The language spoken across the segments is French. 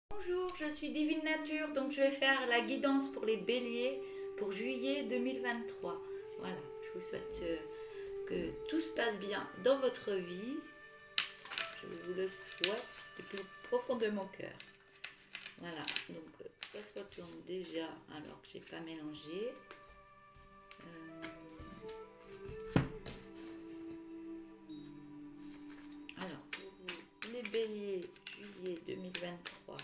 Bonjour, je suis Divine Nature, donc je vais faire la guidance pour les béliers pour juillet 2023. Voilà, je vous souhaite que tout se passe bien dans votre vie. Je vous le souhaite du plus profond de mon cœur. Voilà, donc ça se retourne déjà alors que j'ai pas mélangé. Alors, pour vous, les béliers, juillet 2023.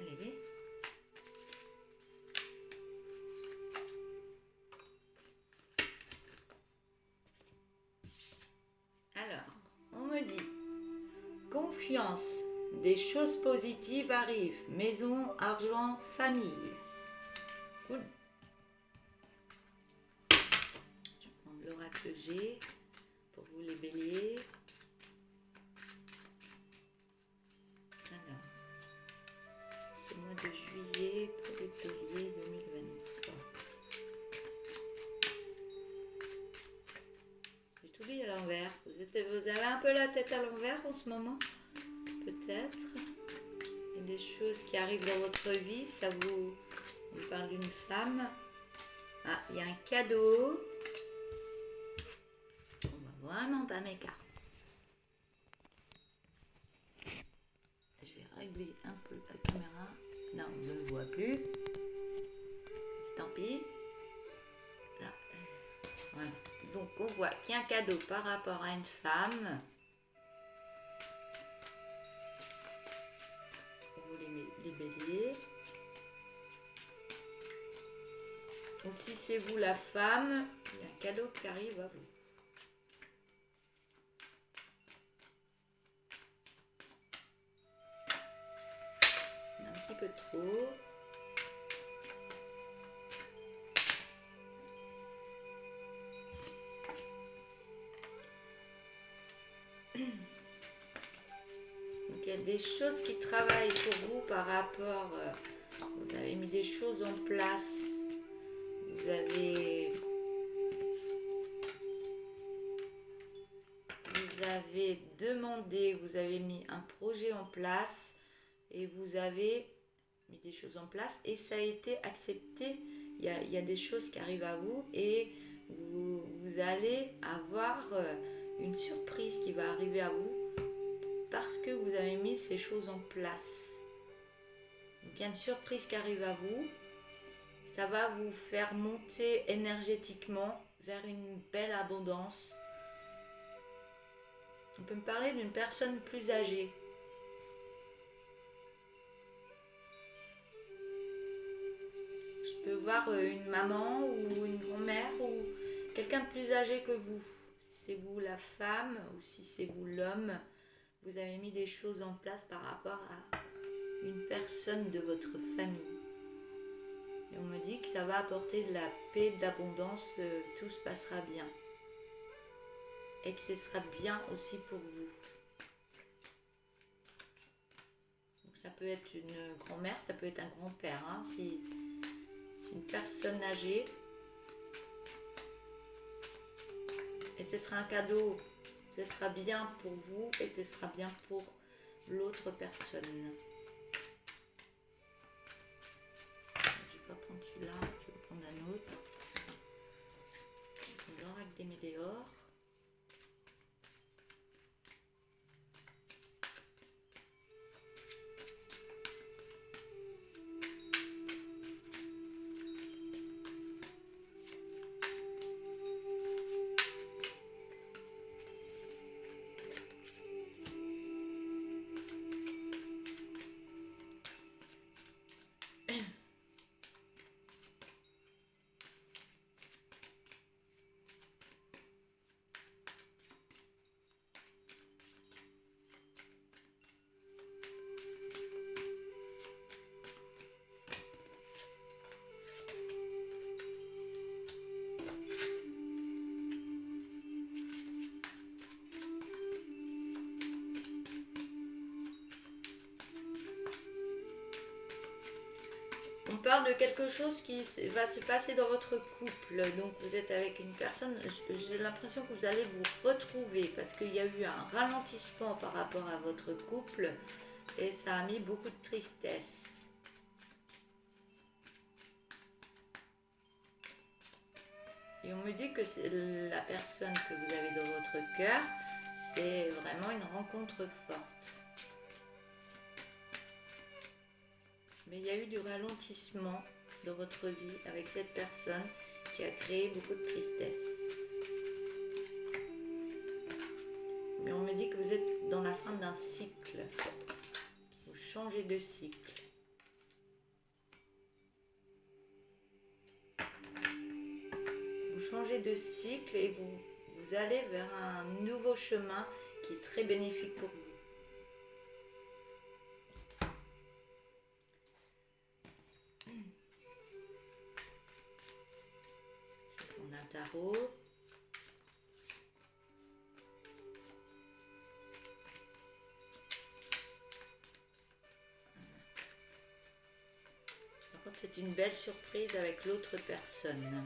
Allez. Alors, on me dit confiance, des choses positives arrivent, maison, argent, famille. Cool. Je vais prendre l'oracle G pour vous les béliers. Alors, ce mois de juillet pour les béliers 2023. J'ai tout mis à l'envers. Vous avez un peu la tête à l'envers en ce moment, peut-être. Il y a des choses qui arrivent dans votre vie. On parle d'une femme. Ah, il y a un cadeau. On voit vraiment pas mes cartes. Je vais régler un peu la caméra. Non, on ne le voit plus. Tant pis. Là. Voilà. Donc on voit qu'il y a un cadeau par rapport à une femme. Vous les béliers. Ou si c'est vous la femme, il y a un cadeau qui arrive à vous. Un petit peu trop. Donc il y a des choses qui travaillent pour vous par rapport. Vous avez mis des choses en place. Vous avez demandé, vous avez mis un projet en place et vous avez mis des choses en place et ça a été accepté. Il y a des choses qui arrivent à vous et vous allez avoir une surprise qui va arriver à vous parce que vous avez mis ces choses en place. Donc il y a une surprise qui arrive à vous. Ça va vous faire monter énergétiquement vers une belle abondance. On peut me parler d'une personne plus âgée. Je peux voir une maman ou une grand-mère ou quelqu'un de plus âgé que vous. Si c'est vous la femme ou si c'est vous l'homme, vous avez mis des choses en place par rapport à une personne de votre famille. Et on me dit que ça va apporter de la paix, de l'abondance, tout se passera bien. Et que ce sera bien aussi pour vous. Donc ça peut être une grand-mère, ça peut être un grand-père. Hein, si c'est une personne âgée. Et ce sera un cadeau. Ce sera bien pour vous et ce sera bien pour l'autre personne. Je vais pas prendre celui-là, je vais prendre un autre. L'oracle des météores. parle de quelque chose qui va se passer dans votre couple. Donc vous êtes avec une personne, j'ai l'impression que vous allez vous retrouver parce qu'il y a eu un ralentissement par rapport à votre couple et ça a mis beaucoup de tristesse. Et on me dit que c'est la personne que vous avez dans votre cœur, c'est vraiment une rencontre forte. Mais il y a eu du ralentissement dans votre vie avec cette personne qui a créé beaucoup de tristesse. Mais on me dit que vous êtes dans la fin d'un cycle. Vous changez de cycle. Vous changez de cycle et vous allez vers un nouveau chemin qui est très bénéfique pour vous. Tarot. Par contre, c'est une belle surprise avec l'autre personne.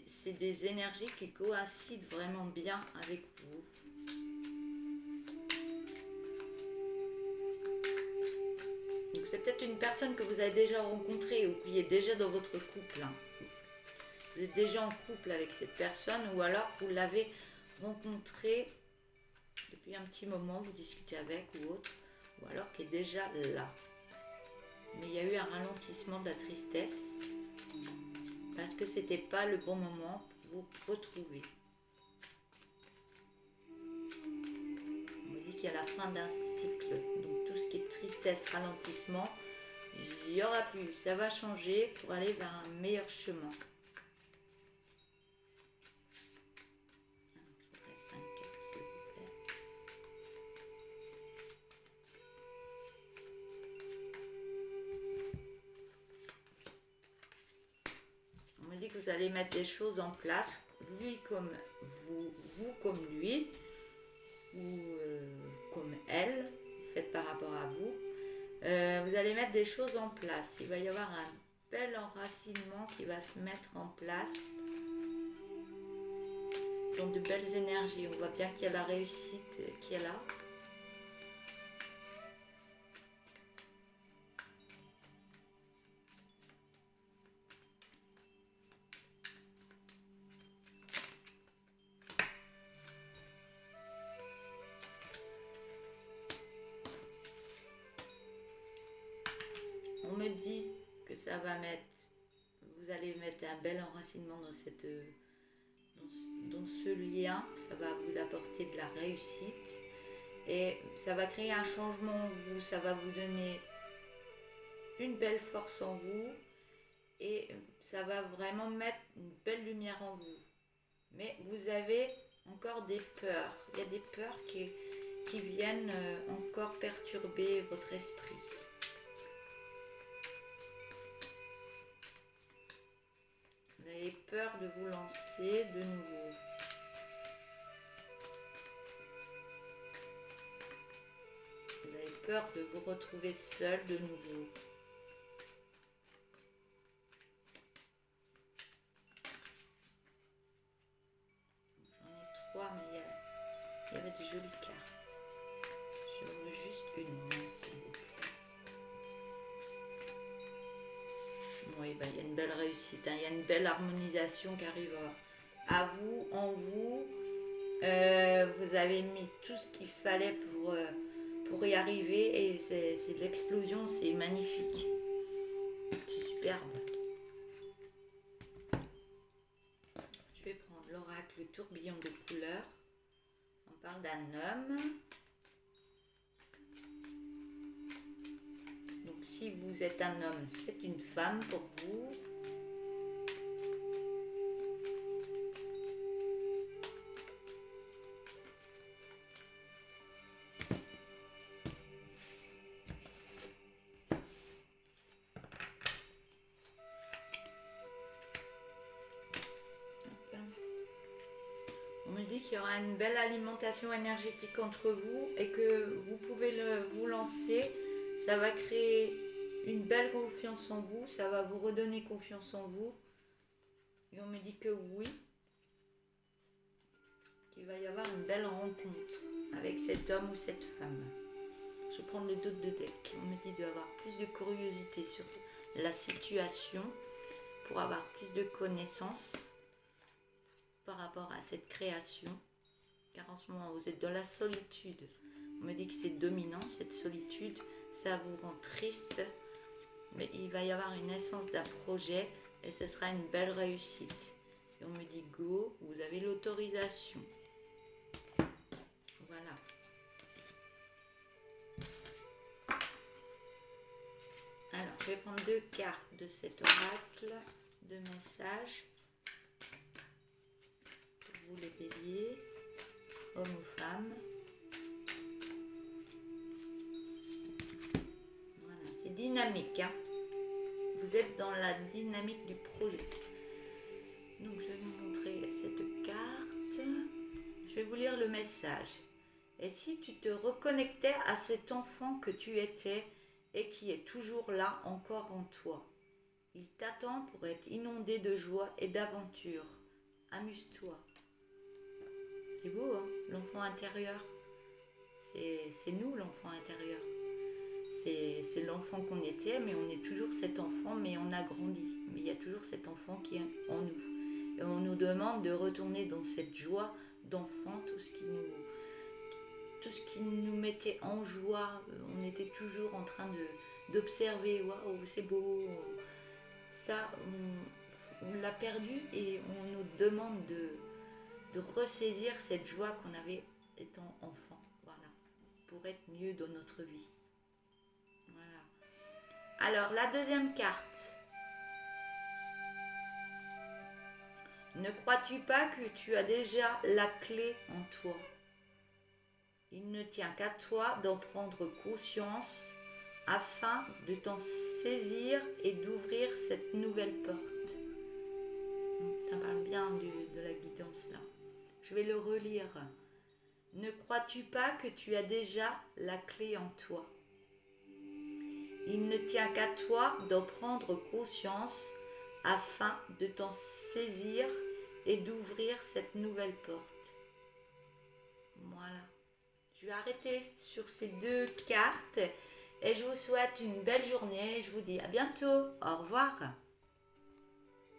C'est des énergies qui coïncident vraiment bien avec vous. C'est peut-être une personne que vous avez déjà rencontrée ou qui est déjà dans votre couple. Vous êtes déjà en couple avec cette personne ou alors vous l'avez rencontrée depuis un petit moment, vous discutez avec ou autre, ou alors qui est déjà là. Mais il y a eu un ralentissement de la tristesse parce que c'était pas le bon moment pour vous retrouver. On me dit qu'il y a la fin d'un cycle, donc tout ce qui est tristesse, ralentissement, il n'y aura plus, ça va changer pour aller vers un meilleur chemin. Je voudrais 5 cartes, s'il vous plaît. On me dit que vous allez mettre des choses en place, lui comme vous, vous comme lui, ou comme elle, faites par rapport à vous. Vous allez mettre des choses en place. Il va y avoir un bel enracinement qui va se mettre en place. Donc de belles énergies. On voit bien qu'il y a la réussite qui est là. On me dit que ça va mettre, vous allez mettre un bel enracinement dans dans ce lien, ça va vous apporter de la réussite et ça va créer un changement en vous, ça va vous donner une belle force en vous et ça va vraiment mettre une belle lumière en vous. Mais vous avez encore des peurs, il y a des peurs qui viennent encore perturber votre esprit. Vous avez peur de vous lancer de nouveau. Vous avez peur de vous retrouver seul de nouveau. J'en ai 3, mais il y avait de jolies cartes. Je veux juste une, s'il vous plaît. Oui, il y a une belle réussite, il y a une belle harmonisation qui arrive à vous, en vous. Vous avez mis tout ce qu'il fallait pour y arriver et c'est de l'explosion, c'est magnifique. C'est superbe. Je vais prendre l'oracle, le tourbillon de couleurs. On parle d'un homme. Donc si vous êtes un homme, c'est une femme pour vous. qu'il y aura une belle alimentation énergétique entre vous et que vous pouvez vous lancer. Ça va créer une belle confiance en vous, ça va vous redonner confiance en vous. Et on me dit que oui, qu'il va y avoir une belle rencontre avec cet homme ou cette femme. Je vais prendre le dos de deck. On me dit d'avoir plus de curiosité sur la situation pour avoir plus de connaissances par rapport à cette création. Car en ce moment, vous êtes dans la solitude. On me dit que c'est dominant, cette solitude. Ça vous rend triste. Mais il va y avoir une naissance d'un projet et ce sera une belle réussite. Et on me dit go, vous avez l'autorisation. Voilà. Alors, je vais prendre 2 cartes de cet oracle de messages. Pour vous les béliers, hommes ou femmes. Voilà, c'est dynamique, hein. Vous êtes dans la dynamique du projet. Donc, je vais vous montrer cette carte. Je vais vous lire le message. Et si tu te reconnectais à cet enfant que tu étais et qui est toujours là encore en toi, il t'attend pour être inondé de joie et d'aventure. Amuse-toi. C'est beau, hein, l'enfant intérieur. C'est nous, l'enfant intérieur. C'est l'enfant qu'on était, mais on est toujours cet enfant, mais on a grandi. Mais il y a toujours cet enfant qui est en nous. Et on nous demande de retourner dans cette joie d'enfant, tout ce qui nous mettait en joie. On était toujours en train d'observer, waouh, c'est beau. Ça, on l'a perdu et on nous demande de ressaisir cette joie qu'on avait étant enfant. Voilà, pour être mieux dans notre vie. Voilà. Alors, la deuxième carte. Ne crois-tu pas que tu as déjà la clé en toi? Il ne tient qu'à toi d'en prendre conscience afin de t'en saisir et d'ouvrir cette nouvelle porte. Ça parle bien de la guidance là. Je vais le relire. Ne crois-tu pas que tu as déjà la clé en toi? Il ne tient qu'à toi d'en prendre conscience afin de t'en saisir et d'ouvrir cette nouvelle porte. Voilà. Je vais arrêter sur ces 2 cartes et je vous souhaite une belle journée. Je vous dis à bientôt. Au revoir.